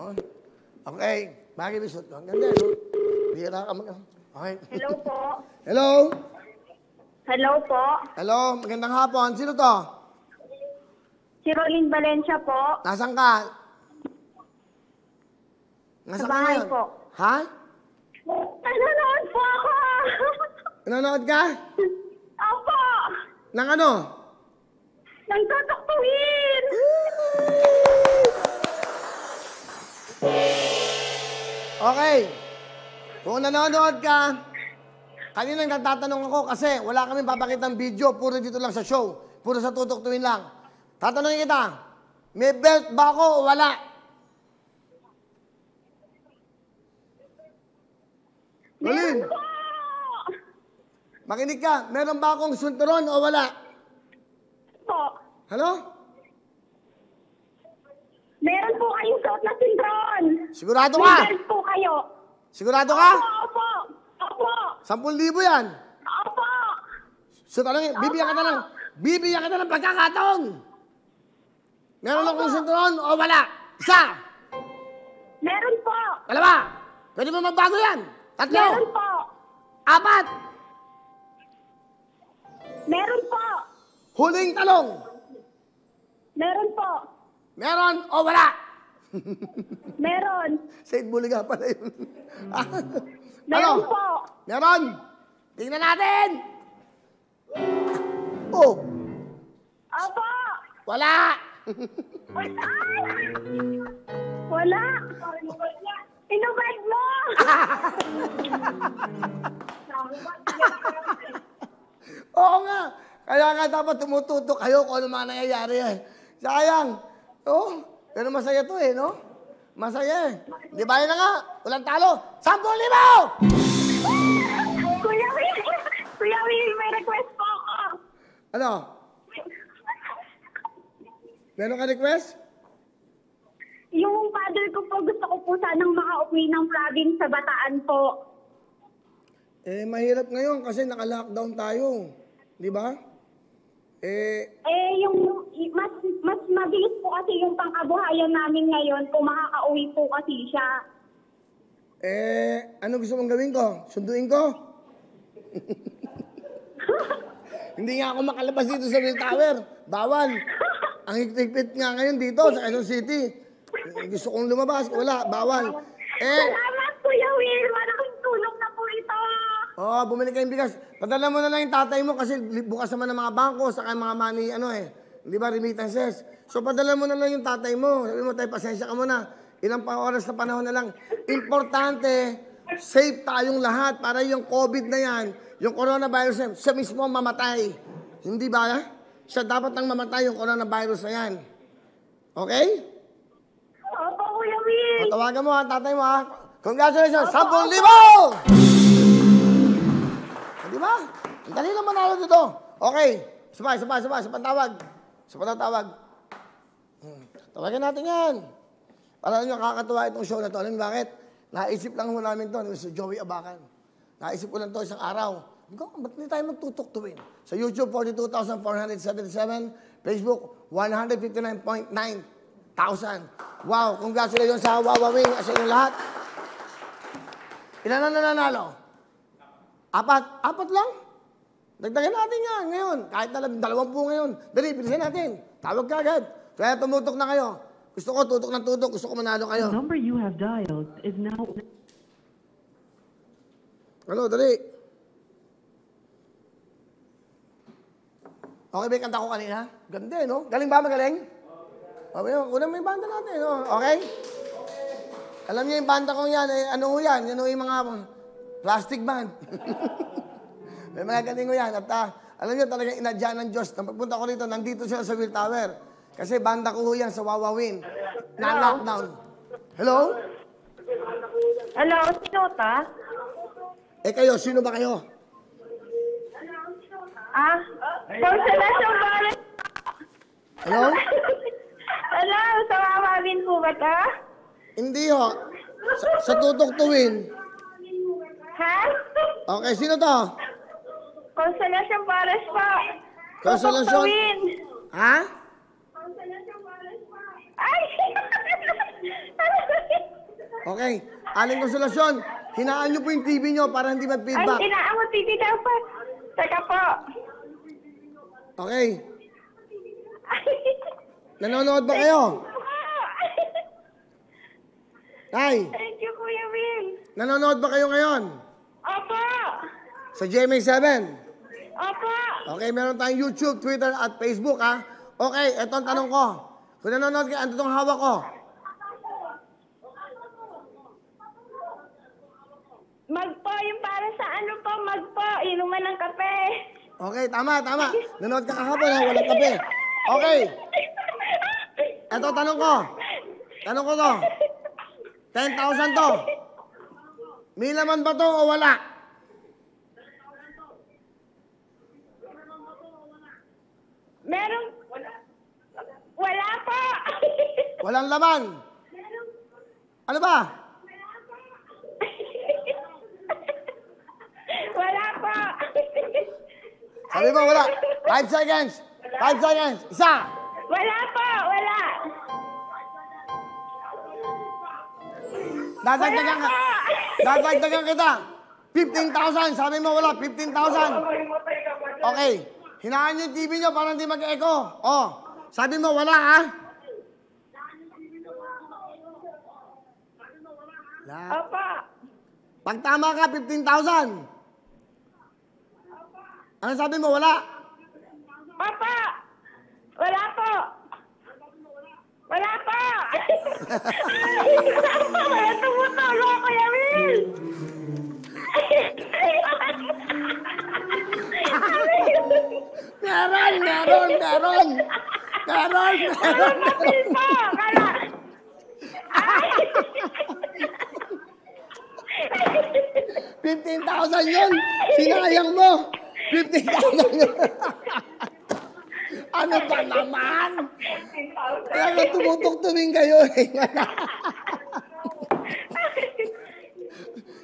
Oh. Okay. Bagay bisot ko. Ang ganda, no? Bihira ka mag... Okay. Hello po. Hello? Hello po. Hello? Magandang hapon. Sino to? Si Rolyn Valencia po. Nasaan ka? Sa bahay po. Ha? Nanonood po ako. Nanonood ka? Opo. Nang ano? Nang tutuktuin. Okay. Kung nanonood ka, kanina nagtatanong ako kasi wala kami papakitang video, puro dito lang sa show. Puro sa tutuktuin lang. Tatanungin kita, may belt ba ako o wala? Rolyn, Po. makinig ka, meron ba akong sunturon o wala? Po. Hello? Meron po kayong suot na sintron. Sigurado May ka? belt po kayo. Sigurado ka? Opo. Opo. 10,000 yan. Opo. So tanongin, bibigyan kita ng pagkakataon. Meron akong sunturon o wala? Isa. Meron po. Dalawa. Pwede mo magbago yan. Tatlo. Meron po. Apat. Meron po. Huling talong. Meron po. Meron o wala? Meron. Said Buliga pala yun. Meron po. Meron. Tingnan natin. Oh. Opo. Wala. Wala. Inubad mo. Oo nga. Kaya nga dapat tumututok kayo kung ano mga nangyayari eh. Sayang. Oh, pero masaya to eh, no? Masaya eh. Di ba yun na nga? Walang talo. 10,000! Kuya Will, may request po ako. Ano? Meron ka request? Yung father ko po, gusto ko po sanang makauwi ng province sa Bataan po. Eh, mahirap ngayon kasi naka-lockdown tayo. Di ba? Yung mas mabilis po kasi yung pang-kabuhayan namin ngayon kung makakauwi po kasi siya. Ano gusto mong gawin ko? Sunduin ko? Hindi nga ako makalabas dito sa Will Tower. Bawal. Ang higpit nga ngayon dito sa Quezon City. Gusto kong lumabas. Wala. Bawal. Salamat, Kuya Will. Malaking tulong na po ito. Bumili kayong bigas. Padala mo na lang yung tatay mo kasi bukas naman ng mga bangko sa mga money, di ba, remittances. So, padala mo na lang yung tatay mo. Sabi mo, tayo, pasensya ka muna. Ilang oras na panahon na lang. Importante, safe tayong lahat para yung COVID na yan, yung coronavirus, siya mismo mamatay. Hindi ba? Siya dapat nang mamatay yung coronavirus na yan. Okay? Opo, Kuya Will. Tawagan mo ha, tatay mo ha. Congratulations, 10,000! Di ba? Ang dali lang manalo dito. Okay. Sabay. Sa pantawag. Tawagan natin yan. Para nyo kakatuwa itong show na to. Alam mo bakit? Naisip lang ho namin to. Ni Mr. Joey Abacan. Naisip ko lang to isang araw. Ba't hindi tayo magtutuktuin? Sa YouTube, 42,477. Facebook, 159.9 thousand. Wow, congratulations sa Wawawing sa inyong lahat. Ilan na nanalo? Apat lang? Dagdagan natin yan ngayon. Kahit na 20 ngayon. Dali, bilisan natin. Tawag ka agad. Kaya tumutok na kayo. Gusto ko tutok ng tutok. Gusto ko manalo kayo. The number you have dialed is now... Ano, dali. Okay ba yung kanta ko kanina? Ganda eh, no? Galing ba? Magaling? Okay, unang may banda natin, no? Okay? Alam niyo yung banda ko yan, ano yan? Yan yung mga plastic band. May mga galing ko yan. At alam niyo talagang inadya ng Diyos. Nang pagpunta ko rito, nandito sila sa Will Tower. Kasi banda ko yan sa Wawawin. Na-lockdown. Hello? Hello, sino ta? Kayo, sino ba kayo? Consolation Valencia. Hello? Hello, sa Wawawin po ba ta? Hindi ho. Sa tutuktuin. Ha? Okay, sino to? Consolation Pares pa. Consolation? Tutuktuin. Ha? Ay! Okay. Aling Konsolasyon, hinaan nyo po yung TV nyo para hindi Ay, mag-feedback. tinaan mo TV dapat. Teka po. Okay. Nanonood ba kayo? Nay, Thank you, Kuya Will. nanonood ba kayo ngayon? Opo. Sa GMA7? Opo. Okay, meron tayong YouTube, Twitter, at Facebook, ha? Okay, eto ang tanong ko. Kung nanonood kayo, ano itong hawak ko? Magpo, yung para sa ano po, magpo, inuman ng kape. Okay, tama. Nanonood ka kahapon, ha? Walang kape. Okay. Eto, tanong ko. Tanong ko to. 10,000 to. May laman ba to o wala? Meron, wala po. Walang laman. Ano ba? Wala po. Sabi mo, wala. 5 seconds. 5 seconds. Isa. Wala po, wala. Dadagdagan ka. Dadagdagan kita. 15,000. Sabi mo, wala. 15,000. Okay. Hinaan niyo yung TV niyo para hindi mag-echo. Oh. Sabi mo, wala, ha? Wala. Opo. Pag tama ka, 15,000. Ano sabi mo, wala? Opo. Wala po. Wala po. Wala tumutulo, Kuya Will. Meron. Kapil po. Kala. 15,000 yun. Sinayang mo. 15,000 yun. Ano ba naman? Kaya nga tumutok-tuming kayo eh.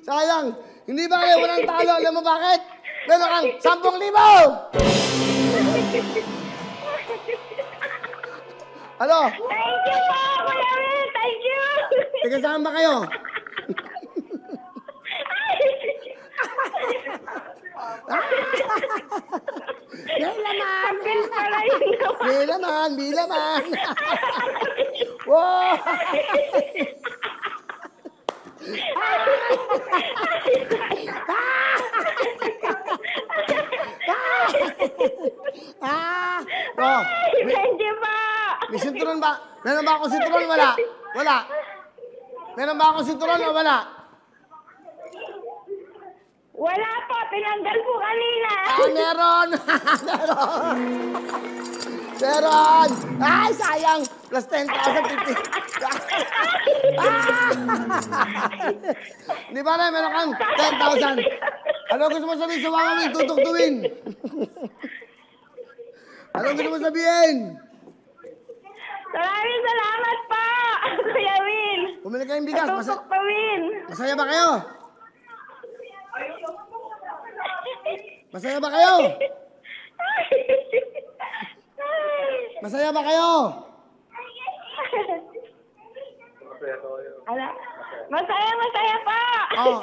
Sayang. Hindi ba kayo walang talo? Alam mo bakit? Meron kang 10,000! Ano? Thank you po, Kuya Will. Thank you. Teka, saan ba kayo? May laman! Kapil pala yun. May laman! Wow! Oh, Thank you po. may sinturon ba? Meron ba akong sinturon? Wala. Wala. Meron ba akong sinturon o wala? Wala po. Tinanggal po kanina. Meron! Meron! Ay, sayang! Plus 10,000, 50. Di ba na, meron kang 10,000. Ano gusto mo sabihin sa mga Will? Tutuktuin. Ano gusto mo sabihin? Maraming salamat po, Kuya Will. Bumili kayong bigas. Tutok pa, Will. Masaya ba kayo? Masaya ba kayo? Masaya ba kayo? Ala. Masaya pa. Oh.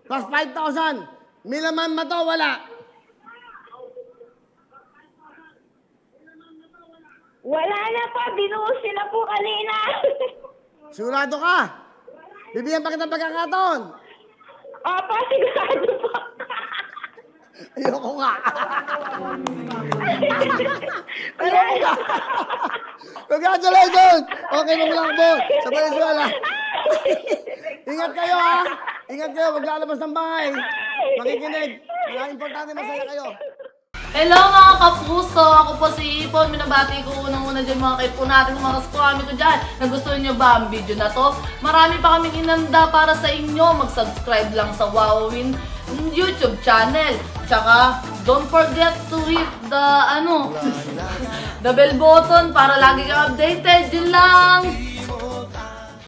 Plus 5,000. May laman ba to? Wala. Wala na po. Binuhos na po kanina. Sigurado ka? Bibigyan pa kita ng pagkakataon. Opo, sigurado po. Ayoko nga. Wala na. Congratulations! Okay mo lang po sa Venezuela. Ingat kayo, ha? Ingat kayo. Huwag lalabas ng bahay. Makikinig. Kaya importante masaya kayo. Hello mga kapuso! Ako po si Ipon. Minabati ko unang-una dyan mga kaipo natin, mga kaskwami ko dyan. Nagustuhan nyo ba ang video na to? Marami pa kaming inanda para sa inyo. Mag-subscribe lang sa Wowin YouTube channel. Tsaka, don't forget to hit the, the bell button para lagi kang updated. Yun lang!